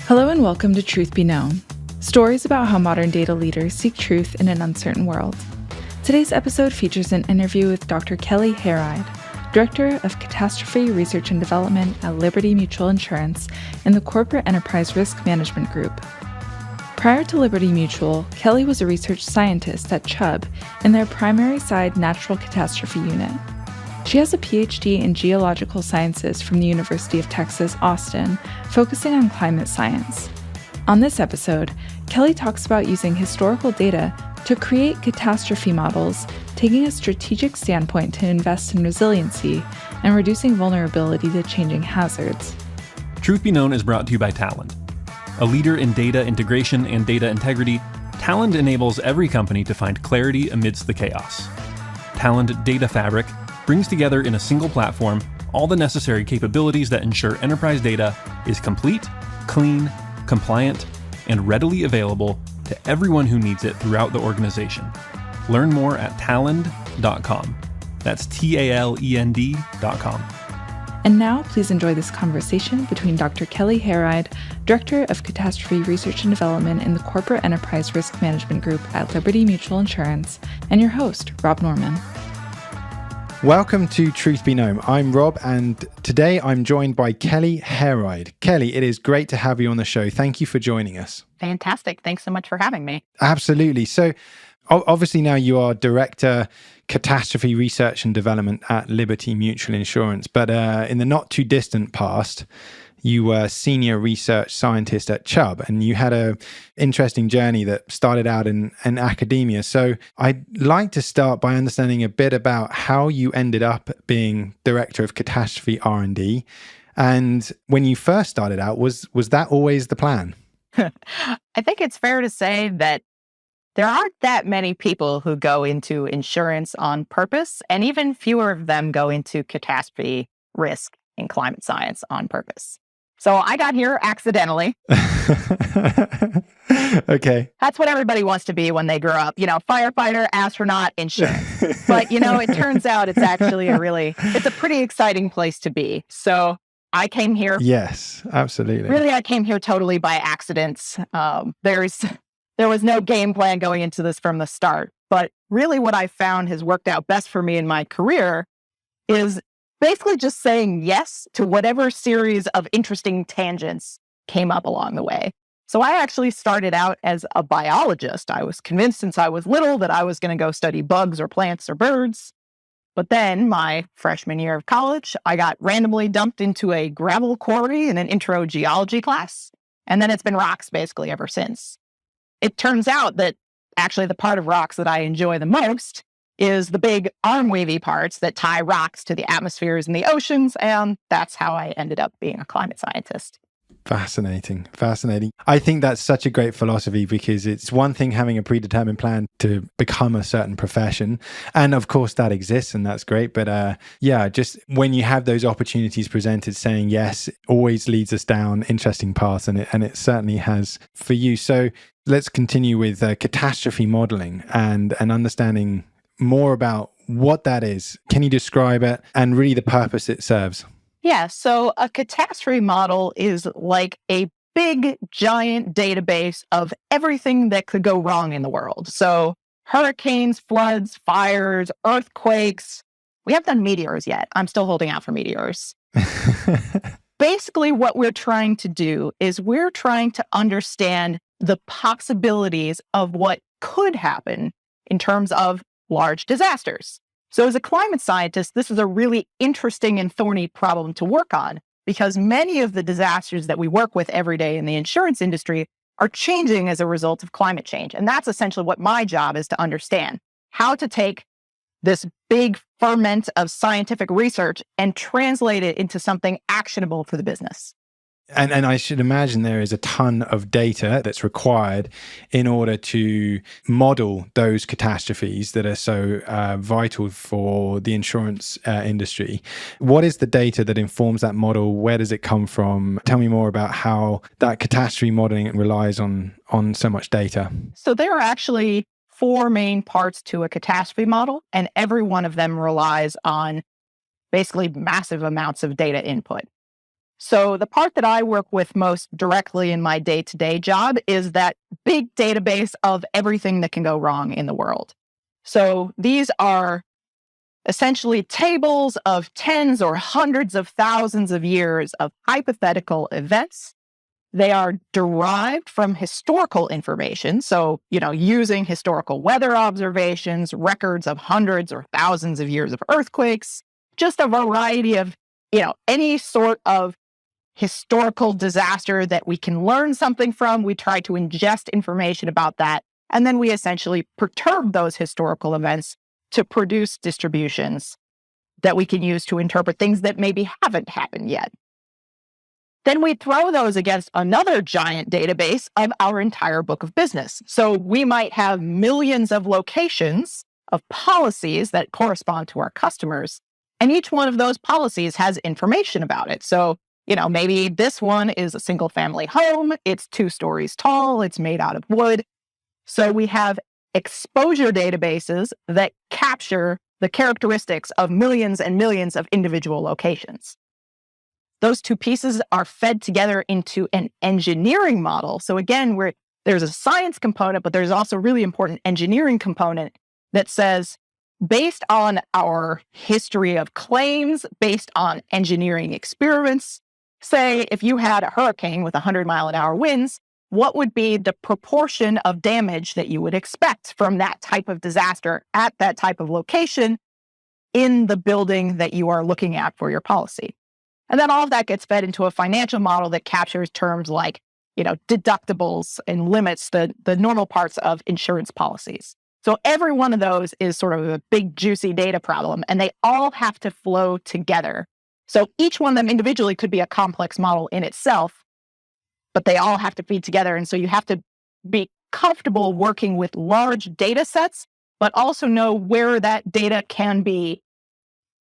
Hello and welcome to Truth Be Known, stories about how modern data leaders seek truth in an uncertain world. Today's episode features an interview with Dr. Kelly Hereid, Director of Catastrophe Research and Development at Liberty Mutual Insurance in the Corporate Enterprise Risk Management Group. Prior to Liberty Mutual, Kelly was a research scientist at Chubb in their primary side natural catastrophe unit. She has a Ph.D. in geological sciences from the University of Texas, Austin, focusing on climate science. On this episode, Kelly talks about using historical data to create catastrophe models, taking a strategic standpoint to invest in resiliency and reducing vulnerability to changing hazards. Truth Be Known is brought to you by Talend. A leader in data integration and data integrity, Talend enables every company to find clarity amidst the chaos. Talend Data Fabric brings together in a single platform all the necessary capabilities that ensure enterprise data is complete, clean, compliant, and readily available to everyone who needs it throughout the organization. Learn more at talend.com. That's TALEND.com. And now, please enjoy this conversation between Dr. Kelly Hereid, Director of Catastrophe Research and Development in the Corporate Enterprise Risk Management Group at Liberty Mutual Insurance, and your host, Rob Norman. Welcome to Truth Be Known. I'm Rob, and today I'm joined by Kelly Hereid. Kelly, it is great to have you on the show. Thank you for joining us. Fantastic. Thanks so much for having me. Absolutely. So obviously now you are Director, Catastrophe Research and Development at Liberty Mutual Insurance, but in the not too distant past, you were Senior Research Scientist at Chubb, and you had an interesting journey that started out in academia. So I'd like to start by understanding a bit about how you ended up being Director of Catastrophe R&D. And when you first started out, was that always the plan? I think it's fair to say that there aren't that many people who go into insurance on purpose, and even fewer of them go into catastrophe risk and climate science on purpose. So I got here accidentally. Okay. That's what everybody wants to be when they grow up, firefighter, astronaut, insurance. But, it turns out it's actually it's a pretty exciting place to be. So I came here. Yes, absolutely. Really, I came here totally by accident. There was no game plan going into this from the start. But really what I found has worked out best for me in my career is basically just saying yes to whatever series of interesting tangents came up along the way. So I actually started out as a biologist. I was convinced since I was little that I was going to go study bugs or plants or birds. But then my freshman year of college, I got randomly dumped into a gravel quarry in an intro geology class. And then it's been rocks basically ever since. It turns out that actually the part of rocks that I enjoy the most is the big arm-wavy parts that tie rocks to the atmospheres and the oceans, and that's how I ended up being a climate scientist. Fascinating. I think that's such a great philosophy, because it's one thing having a predetermined plan to become a certain profession. And of course that exists and that's great. But just when you have those opportunities presented, saying yes always leads us down interesting paths, and it certainly has for you. So let's continue with catastrophe modeling and understanding more about what that is. Can you describe it and really the purpose it serves? Yeah, so a catastrophe model is like a big, giant database of everything that could go wrong in the world. So hurricanes, floods, fires, earthquakes. We haven't done meteors yet. I'm still holding out for meteors. Basically, what we're trying to do is we're trying to understand the possibilities of what could happen in terms of large disasters. So as a climate scientist, this is a really interesting and thorny problem to work on, because many of the disasters that we work with every day in the insurance industry are changing as a result of climate change. And that's essentially what my job is to understand: how to take this big ferment of scientific research and translate it into something actionable for the business. And I should imagine there is a ton of data that's required in order to model those catastrophes that are so vital for the insurance industry. What is the data that informs that model? Where does it come from? Tell me more about how that catastrophe modeling relies on so much data. So there are actually 4 main parts to a catastrophe model, and every one of them relies on basically massive amounts of data input. So the part that I work with most directly in my day-to-day job is that big database of everything that can go wrong in the world. So these are essentially tables of tens or hundreds of thousands of years of hypothetical events. They are derived from historical information. So, using historical weather observations, records of hundreds or thousands of years of earthquakes, just a variety of, any sort of historical disaster that we can learn something from. We try to ingest information about that. And then we essentially perturb those historical events to produce distributions that we can use to interpret things that maybe haven't happened yet. Then we throw those against another giant database of our entire book of business. So we might have millions of locations of policies that correspond to our customers. And each one of those policies has information about it. So, maybe this one is a single family home. It's 2 stories tall. It's made out of wood. So we have exposure databases that capture the characteristics of millions and millions of individual locations. Those 2 pieces are fed together into an engineering model. So again, there's a science component, but there's also a really important engineering component that says, based on our history of claims, based on engineering experiments, say if you had a hurricane with 100-mile-an-hour winds, what would be the proportion of damage that you would expect from that type of disaster at that type of location in the building that you are looking at for your policy? And then all of that gets fed into a financial model that captures terms like, deductibles and limits, the normal parts of insurance policies. So every one of those is sort of a big, juicy data problem, and they all have to flow together. So each one of them individually could be a complex model in itself, but they all have to feed together. And so you have to be comfortable working with large data sets, but also know where that data can be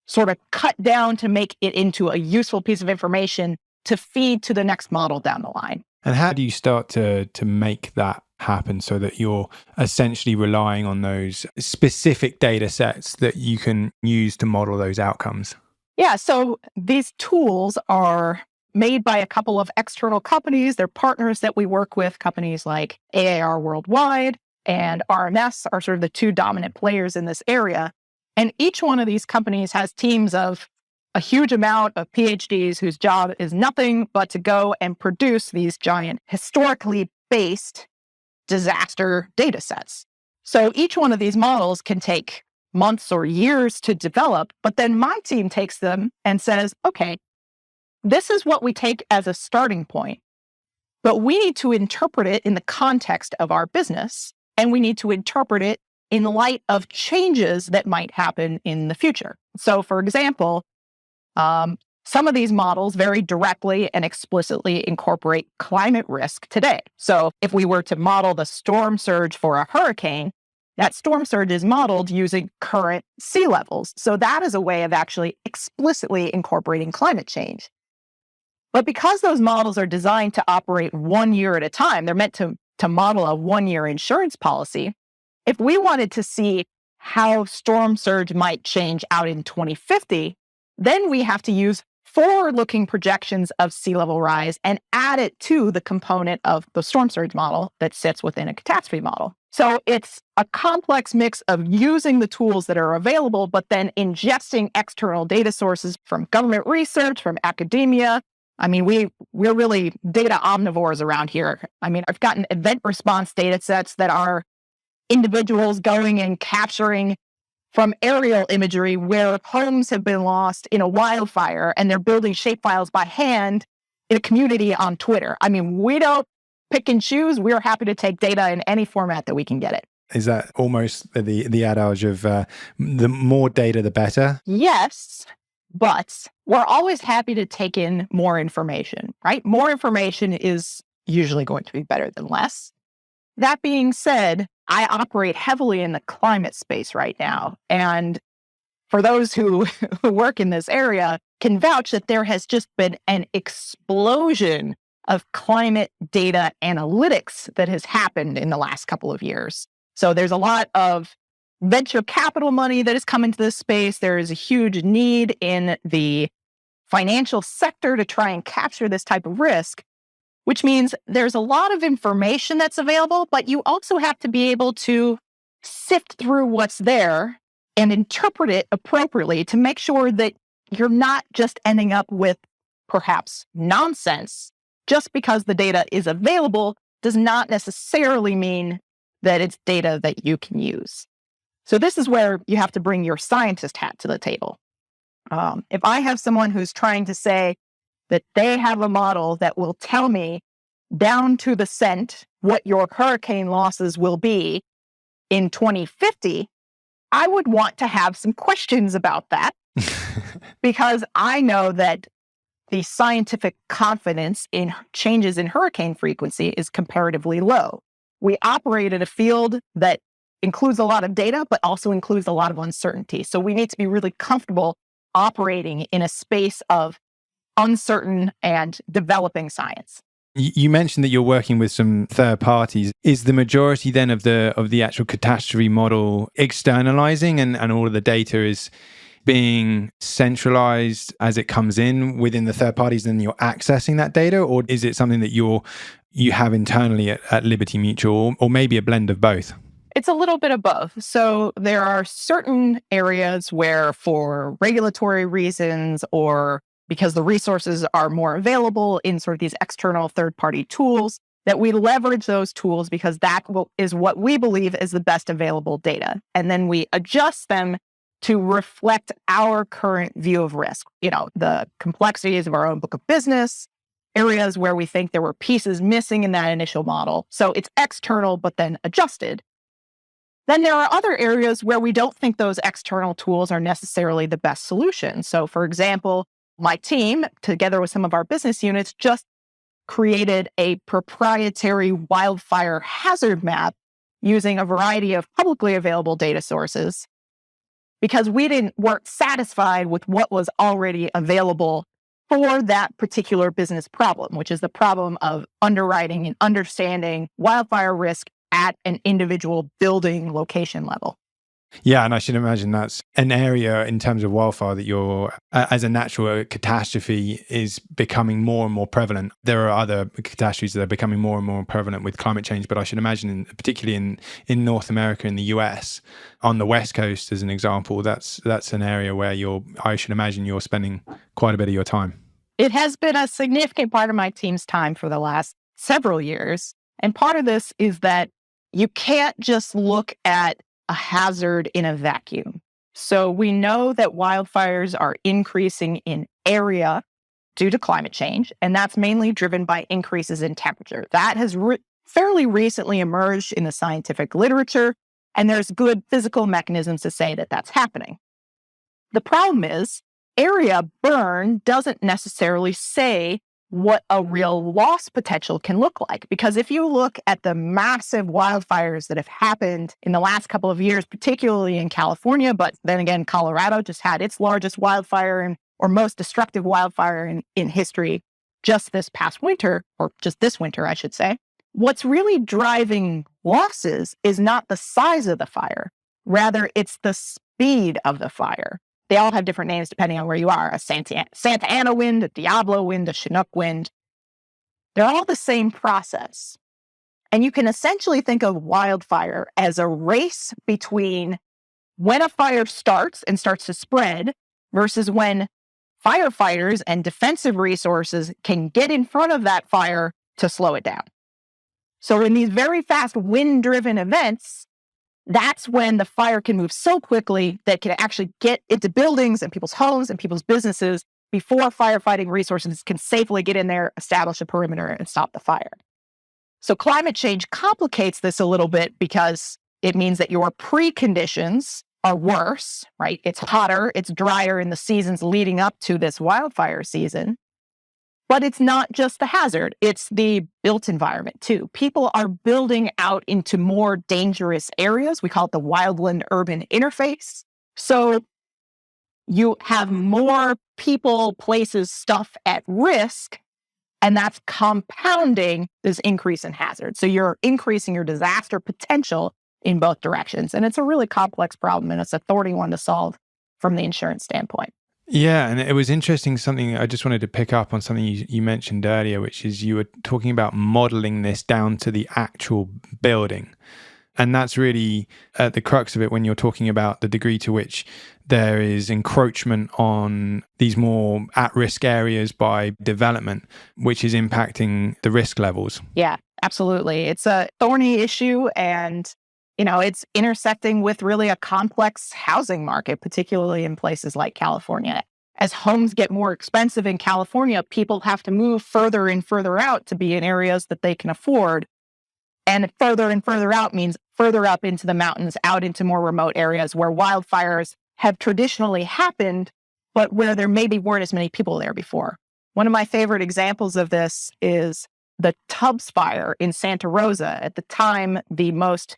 sort of cut down to make it into a useful piece of information to feed to the next model down the line. And how do you start to make that happen so that you're essentially relying on those specific data sets that you can use to model those outcomes? Yeah, so these tools are made by a couple of external companies. They're partners that we work with. Companies like AAR Worldwide and RMS are sort of the 2 dominant players in this area. And each one of these companies has teams of a huge amount of PhDs whose job is nothing but to go and produce these giant historically based disaster data sets. So each one of these models can take months or years to develop, but then my team takes them and says, okay, this is what we take as a starting point, but we need to interpret it in the context of our business, and we need to interpret it in light of changes that might happen in the future. So for example, some of these models very directly and explicitly incorporate climate risk today. So if we were to model the storm surge for a hurricane, that storm surge is modeled using current sea levels. So that is a way of actually explicitly incorporating climate change. But because those models are designed to operate 1 year at a time, they're meant to model a 1-year insurance policy. If we wanted to see how storm surge might change out in 2050, then we have to use forward-looking projections of sea level rise and add it to the component of the storm surge model that sits within a catastrophe model. So it's a complex mix of using the tools that are available, but then ingesting external data sources from government research, from academia. I mean, we're really data omnivores around here. I mean, I've gotten event response data sets that are individuals going and capturing from aerial imagery where homes have been lost in a wildfire, and they're building shapefiles by hand in a community on Twitter. I mean, we don't pick and choose. We're happy to take data in any format that we can get it. Is that almost the adage of the more data, the better? Yes, but we're always happy to take in more information, right? More information is usually going to be better than less. That being said, I operate heavily in the climate space right now. And for those who work in this area can vouch that there has just been an explosion of climate data analytics that has happened in the last couple of years. So there's a lot of venture capital money that has come into this space. There is a huge need in the financial sector to try and capture this type of risk, which means there's a lot of information that's available, but you also have to be able to sift through what's there and interpret it appropriately to make sure that you're not just ending up with perhaps nonsense. Just because the data is available does not necessarily mean that it's data that you can use. So this is where you have to bring your scientist hat to the table. If I have someone who's trying to say that they have a model that will tell me down to the cent what your hurricane losses will be in 2050, I would want to have some questions about that because I know that the scientific confidence in changes in hurricane frequency is comparatively low. We operate in a field that includes a lot of data, but also includes a lot of uncertainty. So we need to be really comfortable operating in a space of uncertain and developing science. You mentioned that you're working with some third parties. Is the majority then of the actual catastrophe model externalizing and all of the data is being centralized as it comes in within the third parties and you're accessing that data? Or is it something that you have internally at Liberty Mutual, or maybe a blend of both? It's a little bit of both. So there are certain areas where, for regulatory reasons or because the resources are more available in sort of these external third-party tools, that we leverage those tools because that is what we believe is the best available data. And then we adjust them to reflect our current view of risk, the complexities of our own book of business, areas where we think there were pieces missing in that initial model. So it's external, but then adjusted. Then there are other areas where we don't think those external tools are necessarily the best solution. So for example, my team, together with some of our business units, just created a proprietary wildfire hazard map using a variety of publicly available data sources because we weren't satisfied with what was already available for that particular business problem, which is the problem of underwriting and understanding wildfire risk at an individual building location level. Yeah, and I should imagine that's an area in terms of wildfire that you're, as a natural catastrophe, is becoming more and more prevalent. There are other catastrophes that are becoming more and more prevalent with climate change, but I should imagine, particularly in North America, in the US, on the West Coast, as an example, that's an area where I should imagine you're spending quite a bit of your time. It has been a significant part of my team's time for the last several years. And part of this is that you can't just look at a hazard in a vacuum. So we know that wildfires are increasing in area due to climate change, and that's mainly driven by increases in temperature. That has fairly recently emerged in the scientific literature, and there's good physical mechanisms to say that that's happening. The problem is, area burn doesn't necessarily say what a real loss potential can look like. Because if you look at the massive wildfires that have happened in the last couple of years, particularly in California, but then again, Colorado just had its largest wildfire or most destructive wildfire in history just this past winter, or just this winter, I should say. What's really driving losses is not the size of the fire. Rather, it's the speed of the fire. They all have different names depending on where you are. A Santa Ana wind, a Diablo wind, a Chinook wind. They're all the same process. And you can essentially think of wildfire as a race between when a fire starts and starts to spread versus when firefighters and defensive resources can get in front of that fire to slow it down. So in these very fast wind-driven events, that's when the fire can move so quickly that it can actually get into buildings and people's homes and people's businesses before firefighting resources can safely get in there, establish a perimeter, and stop the fire. So climate change complicates this a little bit because it means that your preconditions are worse, right? It's hotter, it's drier in the seasons leading up to this wildfire season. But it's not just the hazard, it's the built environment too. People are building out into more dangerous areas. We call it the wildland-urban interface. So you have more people, places, stuff at risk, and that's compounding this increase in hazard. So you're increasing your disaster potential in both directions. And it's a really complex problem, and it's a thorny one to solve from the insurance standpoint. Yeah, and it was interesting, something I just wanted to pick up on something you mentioned earlier, which is you were talking about modeling this down to the actual building. And that's really at the crux of it when you're talking about the degree to which there is encroachment on these more at-risk areas by development, which is impacting the risk levels. Yeah, absolutely. It's a thorny issue, and it's intersecting with really a complex housing market, particularly in places like California. As homes get more expensive in California, people have to move further and further out to be in areas that they can afford. And further out means further up into the mountains, out into more remote areas where wildfires have traditionally happened, but where there maybe weren't as many people there before. One of my favorite examples of this is the Chubb fire in Santa Rosa. At the time, the most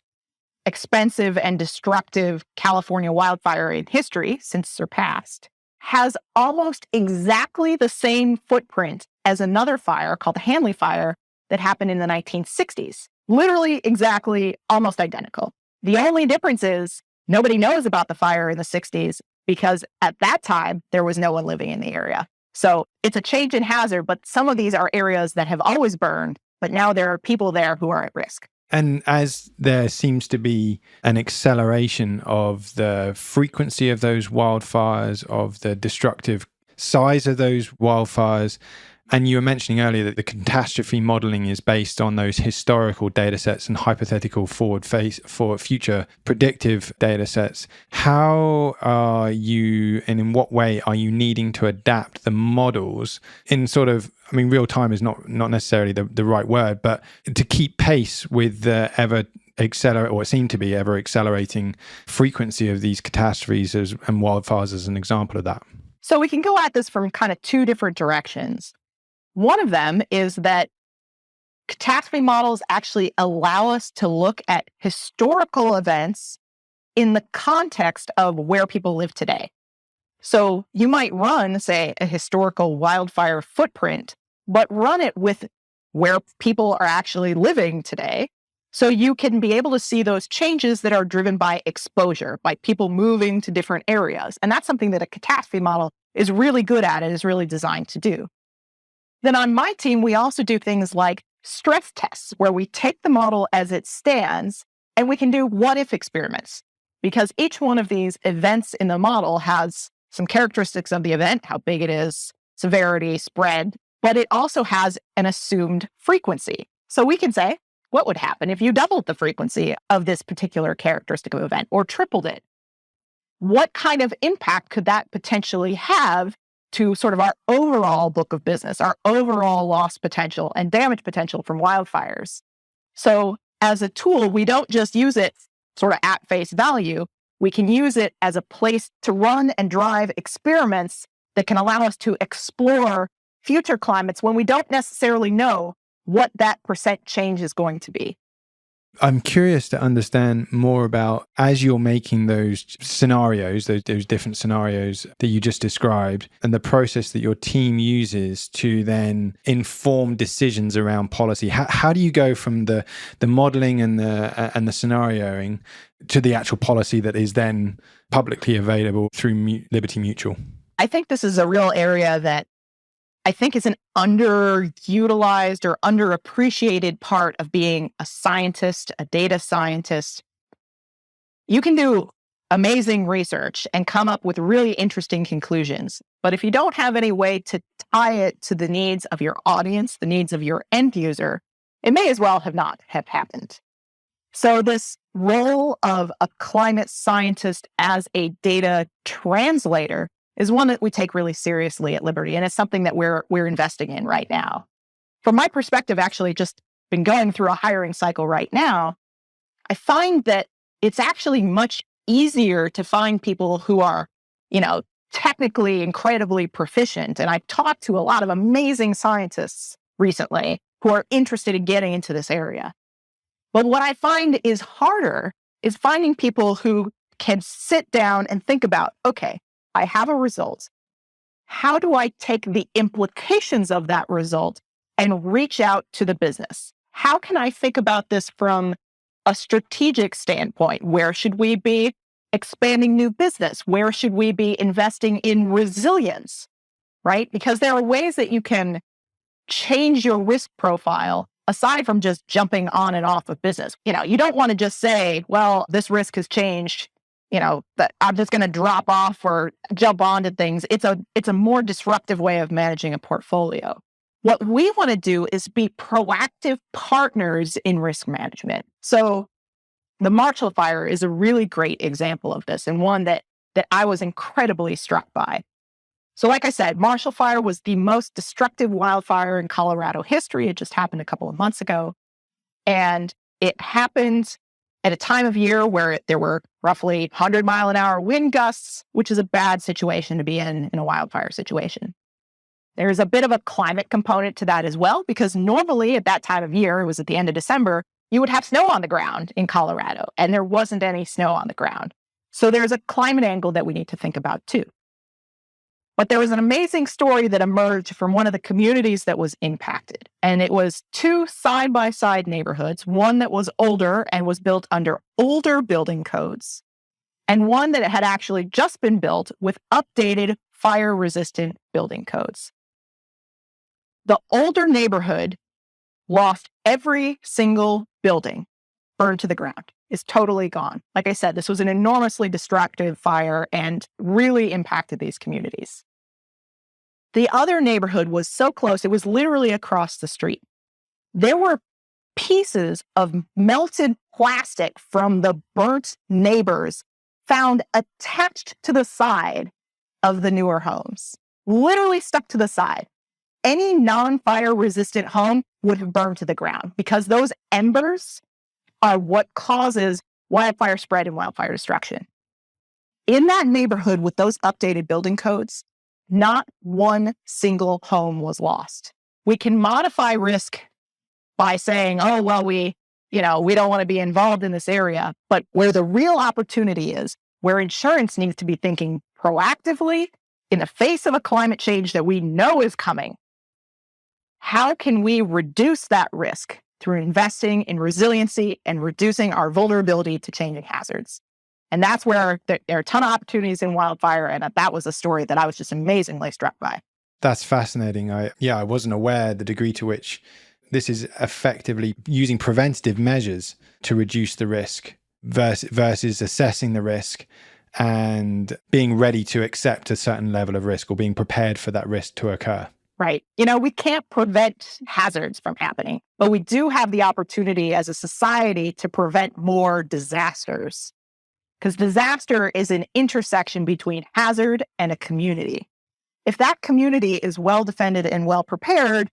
expensive and destructive California wildfire in history, since surpassed, has almost exactly the same footprint as another fire called the Hanley Fire that happened in the 1960s. Literally exactly almost identical. The only difference is nobody knows about the fire in the 60s because at that time, there was no one living in the area. So it's a change in hazard, but some of these are areas that have always burned, but now there are people there who are at risk. And as there seems to be an acceleration of the frequency of those wildfires, of the destructive size of those wildfires, and you were mentioning earlier that the catastrophe modeling is based on those historical data sets and hypothetical for future predictive data sets. How are you, and in what way are you needing to adapt the models in sort of, real time is not necessarily the right word, but to keep pace with the ever accelerating frequency of these catastrophes and wildfires as an example of that? So we can go at this from kind of two different directions. One of them is that catastrophe models actually allow us to look at historical events in the context of where people live today. So you might run, say, a historical wildfire footprint, but run it with where people are actually living today. So you can be able to see those changes that are driven by exposure, by people moving to different areas. And that's something that a catastrophe model is really good at and is really designed to do. Then on my team, we also do things like stress tests, where we take the model as it stands and we can do what-if experiments, because each one of these events in the model has some characteristics of the event, how big it is, severity, spread, but it also has an assumed frequency. So we can say, what would happen if you doubled the frequency of this particular characteristic of event or tripled it? What kind of impact could that potentially have to sort of our overall book of business, our overall loss potential and damage potential from wildfires? So as a tool, we don't just use it sort of at face value. We can use it as a place to run and drive experiments that can allow us to explore future climates when we don't necessarily know what that percent change is going to be. I'm curious to understand more about, as you're making those scenarios, those different scenarios that you just described, and the process that your team uses to then inform decisions around policy. How do you go from the modeling and the scenarioing to the actual policy that is then publicly available through Liberty Mutual? I think this is a real area that I think is an underutilized or underappreciated part of being a scientist, a data scientist. You can do amazing research and come up with really interesting conclusions, but if you don't have any way to tie it to the needs of your audience, the needs of your end user, it may as well not have happened. So this role of a climate scientist as a data translator is one that we take really seriously at Liberty, and it's something that we're investing in right now. From my perspective, actually just been going through a hiring cycle right now, I find that it's actually much easier to find people who are, technically incredibly proficient. And I've talked to a lot of amazing scientists recently who are interested in getting into this area. But what I find is harder is finding people who can sit down and think about, okay, I have a result. How do I take the implications of that result and reach out to the business? How can I think about this from a strategic standpoint? Where should we be expanding new business? Where should we be investing in resilience, right? Because there are ways that you can change your risk profile aside from just jumping on and off of business. You don't want to just say, well, this risk has changed, that I'm just going to drop off or jump onto things. It's a more disruptive way of managing a portfolio. What we want to do is be proactive partners in risk management. So the Marshall Fire is a really great example of this, and one that I was incredibly struck by. So like I said, Marshall Fire was the most destructive wildfire in Colorado history. It just happened a couple of months ago. And it happened at a time of year where there were roughly 100-mile-an-hour wind gusts, which is a bad situation to be in a wildfire situation. There's a bit of a climate component to that as well, because normally at that time of year, it was at the end of December, you would have snow on the ground in Colorado, and there wasn't any snow on the ground. So there's a climate angle that we need to think about too. But there was an amazing story that emerged from one of the communities that was impacted. And it was two side-by-side neighborhoods, one that was older and was built under older building codes, and one that had actually just been built with updated fire-resistant building codes. The older neighborhood lost every single building, burned to the ground, is totally gone. Like I said, this was an enormously destructive fire and really impacted these communities. The other neighborhood was so close, it was literally across the street. There were pieces of melted plastic from the burnt neighbors found attached to the side of the newer homes, literally stuck to the side. Any non-fire resistant home would have burned to the ground because those embers are what causes wildfire spread and wildfire destruction. In that neighborhood with those updated building codes, not one single home was lost. We can modify risk by saying, oh, well, we don't want to be involved in this area. But where the real opportunity is, where insurance needs to be thinking proactively in the face of a climate change that we know is coming, how can we reduce that risk through investing in resiliency and reducing our vulnerability to changing hazards? And that's where there are a ton of opportunities in wildfire. And that was a story that I was just amazingly struck by. That's fascinating. I wasn't aware the degree to which this is effectively using preventative measures to reduce the risk versus assessing the risk and being ready to accept a certain level of risk or being prepared for that risk to occur. Right. We can't prevent hazards from happening, but we do have the opportunity as a society to prevent more disasters. Because disaster is an intersection between hazard and a community. If that community is well defended and well prepared,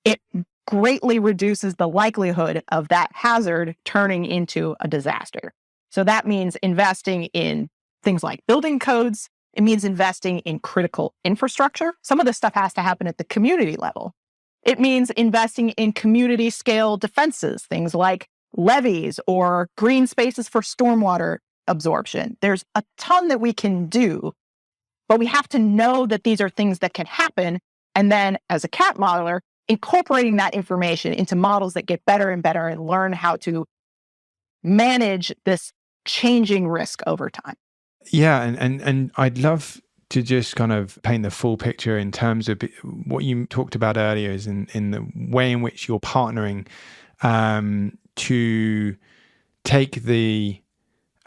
it greatly reduces the likelihood of that hazard turning into a disaster. So that means investing in things like building codes. It means investing in critical infrastructure. Some of this stuff has to happen at the community level. It means investing in community scale defenses, things like levees or green spaces for stormwater absorption. There's a ton that we can do, but we have to know that these are things that can happen. And then as a CAT modeler, incorporating that information into models that get better and better and learn how to manage this changing risk over time. Yeah. And I'd love to just kind of paint the full picture in terms of what you talked about earlier is in the way in which you're partnering to take the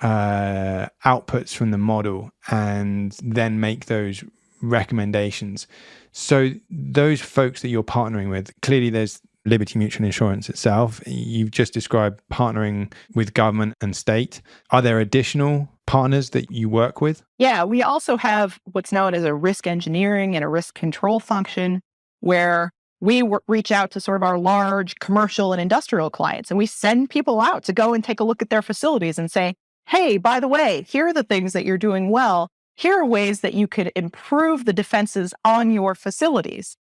outputs from the model and then make those recommendations. So those folks that you're partnering with, clearly there's Liberty Mutual Insurance itself. You've just described partnering with government and state. Are there additional partners that you work with? Yeah, we also have what's known as a risk engineering and a risk control function where we reach out to sort of our large commercial and industrial clients, and we send people out to go and take a look at their facilities and say, hey, by the way, here are the things that you're doing well. Here are ways that you could improve the defenses on your facilities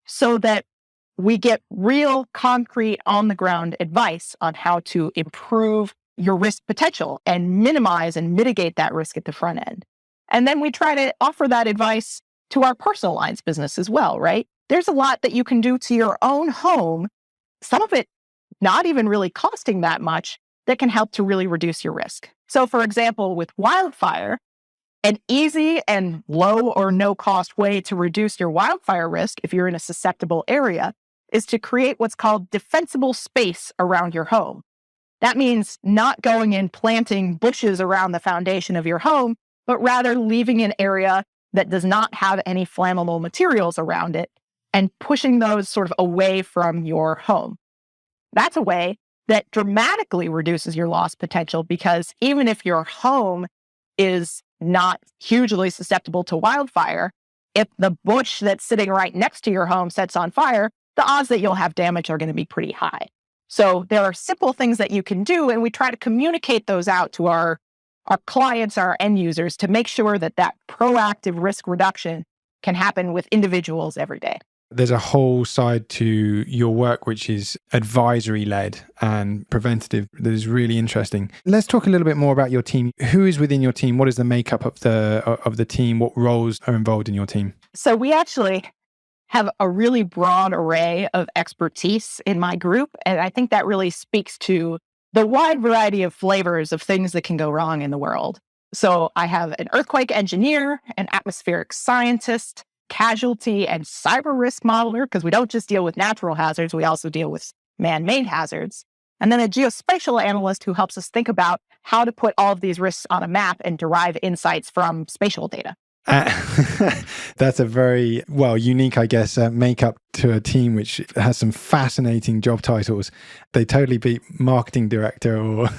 so that we get real, concrete, on-the-ground advice on how to improve your risk potential and minimize and mitigate that risk at the front end. And then we try to offer that advice to our personal lines business as well, right? There's a lot that you can do to your own home, some of it not even really costing that much, that can help to really reduce your risk. So for example, with wildfire, an easy and low or no cost way to reduce your wildfire risk if you're in a susceptible area is to create what's called defensible space around your home. That means not going and planting bushes around the foundation of your home, but rather leaving an area that does not have any flammable materials around it and pushing those sort of away from your home. That's a way that dramatically reduces your loss potential, because even if your home is not hugely susceptible to wildfire, if the bush that's sitting right next to your home sets on fire, the odds that you'll have damage are going to be pretty high. So there are simple things that you can do, and we try to communicate those out to our clients, our end users, to make sure that that proactive risk reduction can happen with individuals every day. There's a whole side to your work which is advisory led and preventative that is really interesting. Let's talk a little bit more about your team. Who is within your team? What is the makeup of the team? What roles are involved in your team? So we actually have a really broad array of expertise in my group, and I think that really speaks to the wide variety of flavors of things that can go wrong in the world. So I have an earthquake engineer, an atmospheric scientist, casualty and cyber risk modeler, because we don't just deal with natural hazards, we also deal with man-made hazards. And then a geospatial analyst who helps us think about how to put all of these risks on a map and derive insights from spatial data. That's a very, unique, I guess, makeup to a team which has some fascinating job titles. They totally beat marketing director or...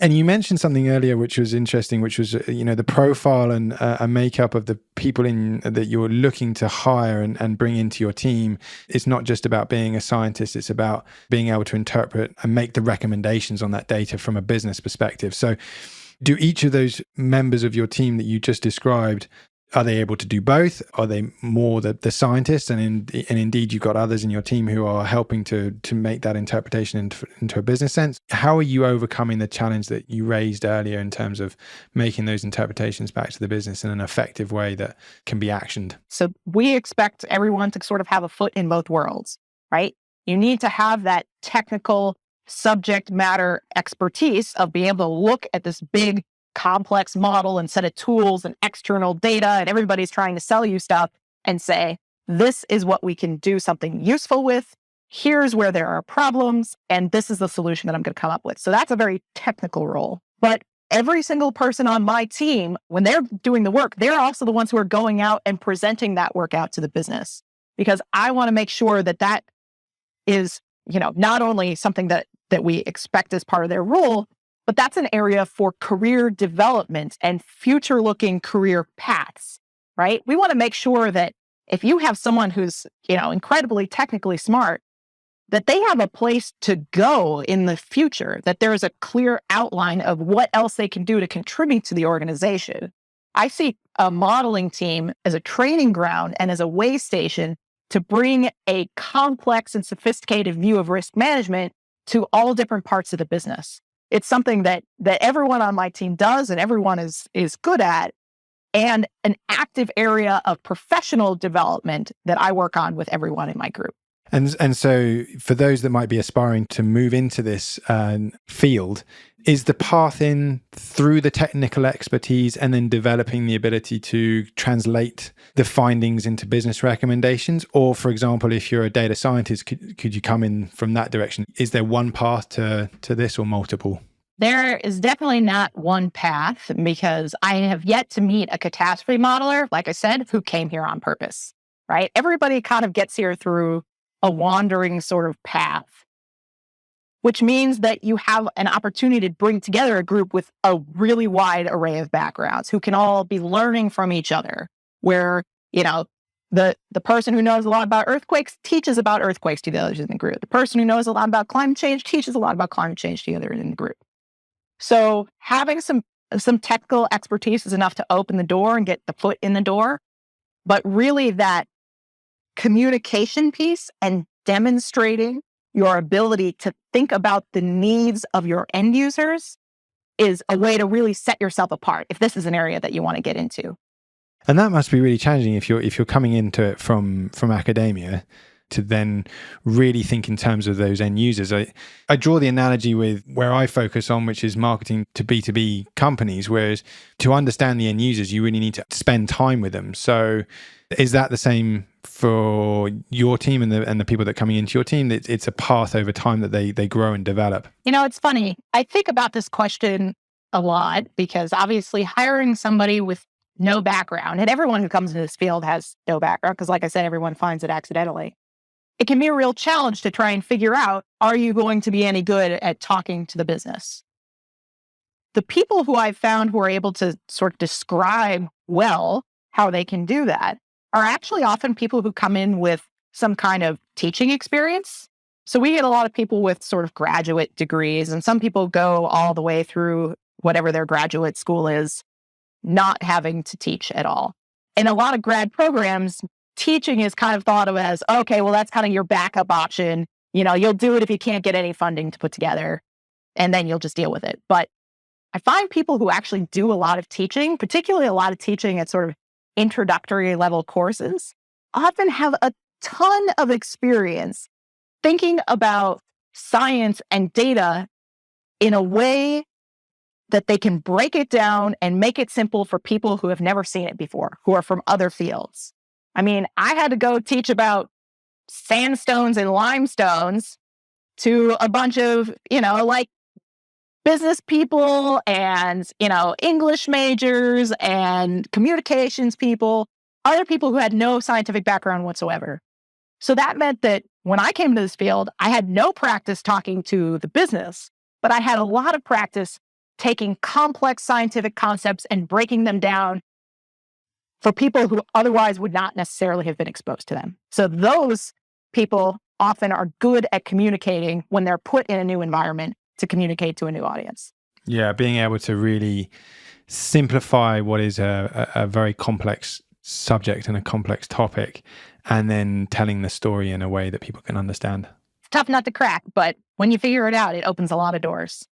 And you mentioned something earlier which was interesting, which was, the profile and a makeup of the people that you're looking to hire and bring into your team. It's not just about being a scientist, it's about being able to interpret and make the recommendations on that data from a business perspective. So do each of those members of your team that you just described, are they able to do both? Are they more the scientists? And indeed, you've got others in your team who are helping to make that interpretation into a business sense. How are you overcoming the challenge that you raised earlier in terms of making those interpretations back to the business in an effective way that can be actioned? So we expect everyone to sort of have a foot in both worlds, right? You need to have that technical subject matter expertise of being able to look at this big complex model and set of tools and external data, and everybody's trying to sell you stuff and say, this is what we can do something useful with. Here's where there are problems, and this is the solution that I'm going to come up with. So that's a very technical role. But every single person on my team, when they're doing the work, they're also the ones who are going out and presenting that work out to the business, because I want to make sure that that is, not only something that we expect as part of their role, but that's an area for career development and future-looking career paths, right? We want to make sure that if you have someone who's, incredibly technically smart, that they have a place to go in the future, that there is a clear outline of what else they can do to contribute to the organization. I see a modeling team as a training ground and as a way station to bring a complex and sophisticated view of risk management to all different parts of the business. It's something that everyone on my team does and everyone is good at, and an active area of professional development that I work on with everyone in my group. And so for those that might be aspiring to move into this field, is the path in through the technical expertise and then developing the ability to translate the findings into business recommendations? Or, for example, if you're a data scientist, could you come in from that direction? Is there one path to this or multiple? There is definitely not one path, because I have yet to meet a catastrophe modeler, like I said, who came here on purpose, right? Everybody kind of gets here through a wandering sort of path, which means that you have an opportunity to bring together a group with a really wide array of backgrounds who can all be learning from each other, where, the person who knows a lot about earthquakes teaches about earthquakes to the others in the group. The person who knows a lot about climate change teaches a lot about climate change to the others in the group. So having some technical expertise is enough to open the door and get the foot in the door. But really that communication piece and demonstrating your ability to think about the needs of your end users is a way to really set yourself apart if this is an area that you want to get into. And that must be really challenging if you're coming into it from academia to then really think in terms of those end users. I draw the analogy with where I focus on, which is marketing to B2B companies, whereas to understand the end users, you really need to spend time with them. So is that the same for your team and the people that are coming into your team? It's a path over time that they grow and develop. It's funny. I think about this question a lot because obviously hiring somebody with no background, and everyone who comes into this field has no background because, like I said, everyone finds it accidentally. It can be a real challenge to try and figure out, are you going to be any good at talking to the business? The people who I've found who are able to sort of describe well how they can do that are actually often people who come in with some kind of teaching experience. So we get a lot of people with sort of graduate degrees, and some people go all the way through whatever their graduate school is, not having to teach at all. In a lot of grad programs, teaching is kind of thought of as, okay, well, that's kind of your backup option. You'll do it if you can't get any funding to put together, and then you'll just deal with it. But I find people who actually do a lot of teaching, particularly a lot of teaching at sort of introductory level courses, often have a ton of experience thinking about science and data in a way that they can break it down and make it simple for people who have never seen it before, who are from other fields. I mean, I had to go teach about sandstones and limestones to a bunch of, business people and, English majors and communications people, other people who had no scientific background whatsoever. So that meant that when I came to this field, I had no practice talking to the business, but I had a lot of practice taking complex scientific concepts and breaking them down for people who otherwise would not necessarily have been exposed to them. So those people often are good at communicating when they're put in a new environment to communicate to a new audience. Yeah, being able to really simplify what is a very complex subject and a complex topic, and then telling the story in a way that people can understand. It's tough not to crack, but when you figure it out, it opens a lot of doors.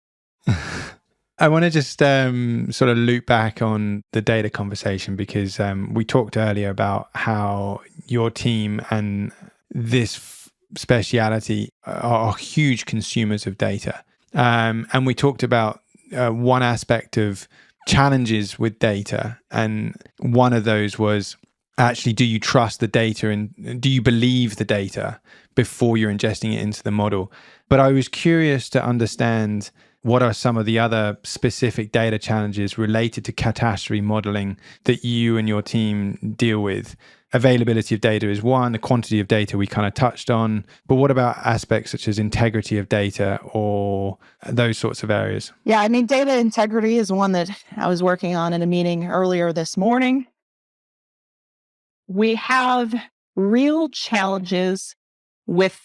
I want to just sort of loop back on the data conversation because we talked earlier about how your team and this speciality are huge consumers of data. And we talked about one aspect of challenges with data. And one of those was actually, do you trust the data and do you believe the data before you're ingesting it into the model? But I was curious to understand what are some of the other specific data challenges related to catastrophe modeling that you and your team deal with? Availability of data is one, the quantity of data we kind of touched on, but what about aspects such as integrity of data or those sorts of areas? Yeah, I mean, data integrity is one that I was working on in a meeting earlier this morning. We have real challenges with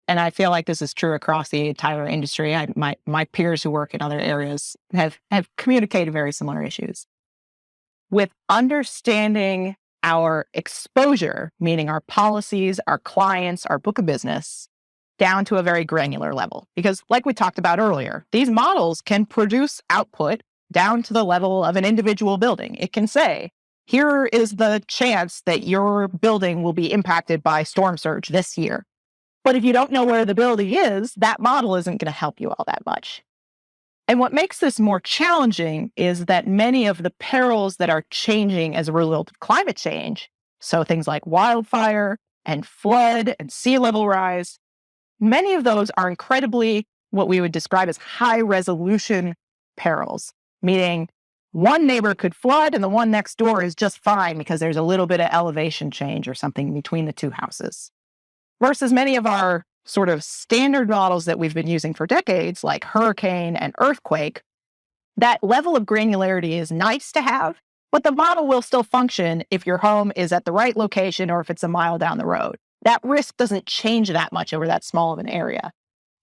and I feel like this is true across the entire industry. My peers who work in other areas have communicated very similar issues with understanding our exposure, meaning our policies, our clients, our book of business, down to a very granular level. Because like we talked about earlier, these models can produce output down to the level of an individual building. It can say, here is the chance that your building will be impacted by storm surge this year. But if you don't know where the building is, that model isn't going to help you all that much. And what makes this more challenging is that many of the perils that are changing as a result of climate change, so things like wildfire and flood and sea level rise, many of those are incredibly what we would describe as high resolution perils, meaning one neighbor could flood and the one next door is just fine because there's a little bit of elevation change or something between the two houses. Versus many of our sort of standard models that we've been using for decades, like hurricane and earthquake, that level of granularity is nice to have, but the model will still function if your home is at the right location or if it's a mile down the road. That risk doesn't change that much over that small of an area.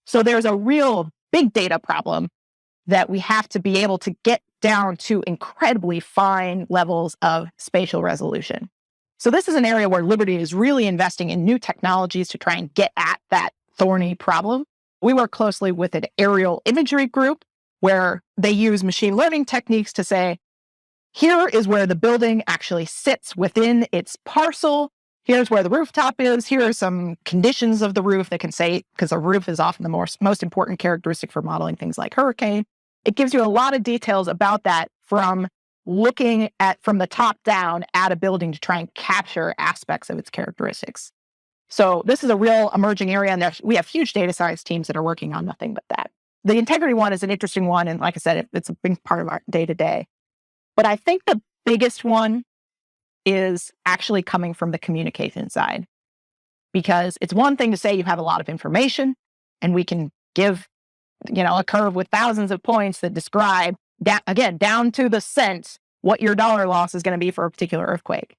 So there's a real big data problem that we have to be able to get down to incredibly fine levels of spatial resolution. So this is an area where Liberty is really investing in new technologies to try and get at that thorny problem. We work closely with an aerial imagery group where they use machine learning techniques to say, here is where the building actually sits within its parcel. here's where the rooftop is. Here are some conditions of the roof that can say, because a roof is often the most important characteristic for modeling things like hurricane. It gives you a lot of details about that from looking at from the top down at a building to try and capture aspects of its characteristics. So this is a real emerging area, and we have huge data science teams that are working on nothing but that. The integrity one is an interesting one, and like I said, it's a big part of our day-to-day. But I think the biggest one is actually coming from the communication side. Because it's one thing to say you have a lot of information, and we can give a curve with thousands of points that describe, down to the cent, what your dollar loss is going to be for a particular earthquake.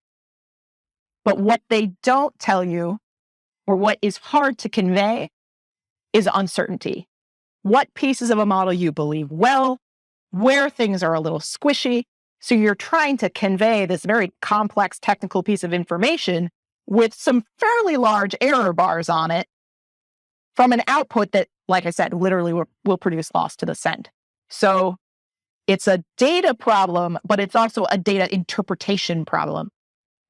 But what they don't tell you, or what is hard to convey, is uncertainty. What pieces of a model you believe well, where things are a little squishy. So you're trying to convey this very complex technical piece of information with some fairly large error bars on it from an output that, like I said, literally will produce loss to the cent. So it's a data problem, but it's also a data interpretation problem.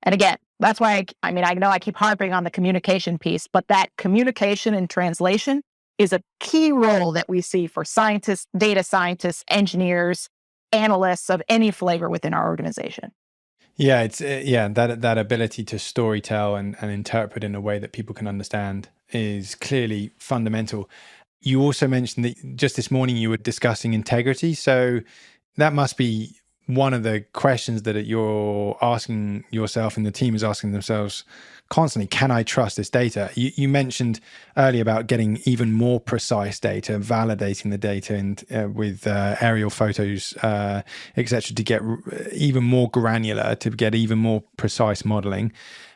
And again, that's why I know I keep harping on the communication piece, but that communication and translation is a key role that we see for scientists, data scientists, engineers, analysts of any flavor within our organization. Yeah, it's that ability to storytell and interpret in a way that people can understand is clearly fundamental. You also mentioned that just this morning you were discussing integrity. So that must be one of the questions that you're asking yourself and the team is asking themselves constantly. Can I trust this data? You mentioned earlier about getting even more precise data, validating the data and with aerial photos, et cetera, to get even more granular, to get even more precise modeling.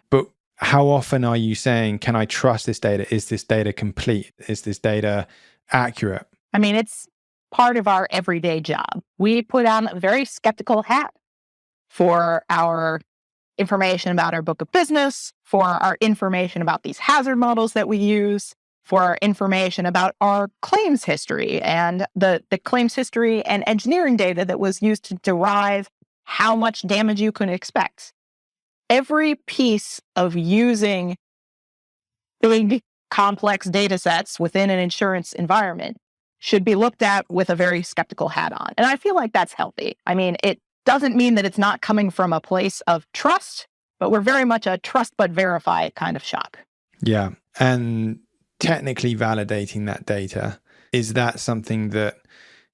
But how often are you saying, can I trust this data? Is this data complete? Is this data accurate? I mean, it's part of our everyday job. We put on a very skeptical hat for our information about our book of business, for our information about these hazard models that we use, for our information about our claims history and the claims history and engineering data that was used to derive how much damage you can expect. Every piece of using big, complex data sets within an insurance environment should be looked at with a very skeptical hat on. And I feel like that's healthy. I mean, it doesn't mean that it's not coming from a place of trust, but we're very much a trust but verify kind of shop. Yeah. And technically validating that data, is that something that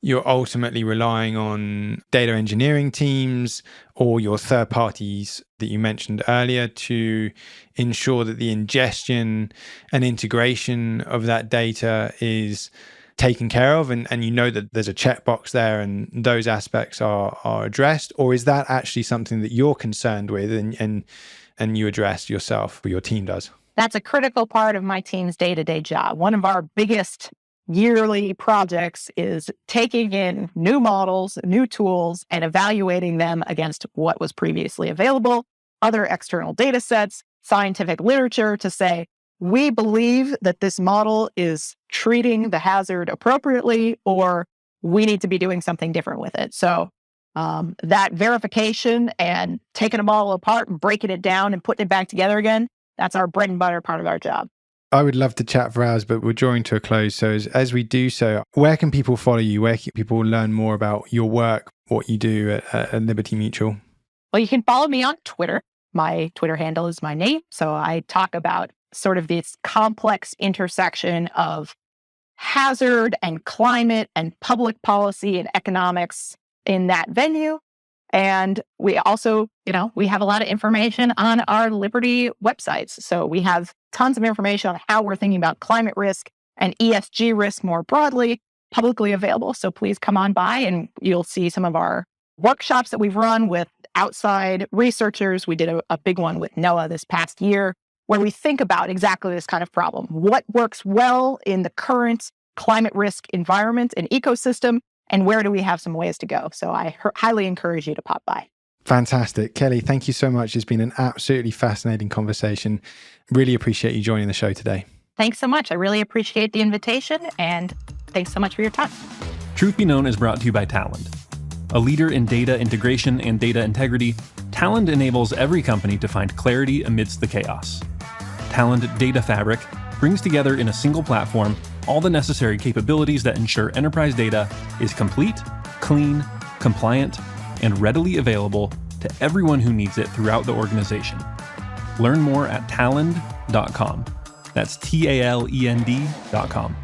you're ultimately relying on data engineering teams or your third parties that you mentioned earlier to ensure that the ingestion and integration of that data is taken care of and you know that there's a checkbox there and those aspects are addressed? Or is that actually something that you're concerned with and you address yourself or your team does? That's a critical part of my team's day-to-day job. One of our biggest yearly projects is taking in new models, new tools, and evaluating them against what was previously available, other external data sets, scientific literature to say, we believe that this model is treating the hazard appropriately, or we need to be doing something different with it. So that verification and taking a model apart and breaking it down and putting it back together again, that's our bread and butter part of our job. I would love to chat for hours, but we're drawing to a close. So as we do so, where can people follow you? Where can people learn more about your work, what you do at Liberty Mutual? Well, you can follow me on Twitter. My Twitter handle is my name. So I talk about sort of this complex intersection of hazard and climate and public policy and economics in that venue. And we also, we have a lot of information on our Liberty websites. So we have tons of information on how we're thinking about climate risk and ESG risk more broadly, publicly available. So please come on by and you'll see some of our workshops that we've run with outside researchers. We did a big one with NOAA this past year where we think about exactly this kind of problem. What works well in the current climate risk environment and ecosystem, and where do we have some ways to go? So I highly encourage you to pop by. Fantastic. Kelly, thank you so much. It's been an absolutely fascinating conversation. Really appreciate you joining the show today. Thanks so much. I really appreciate the invitation, and thanks so much for your time. Truth Be Known is brought to you by Talend. A leader in data integration and data integrity, Talend enables every company to find clarity amidst the chaos. Talend Data Fabric brings together in a single platform all the necessary capabilities that ensure enterprise data is complete, clean, compliant, and readily available to everyone who needs it throughout the organization. Learn more at talend.com. That's Talend.com.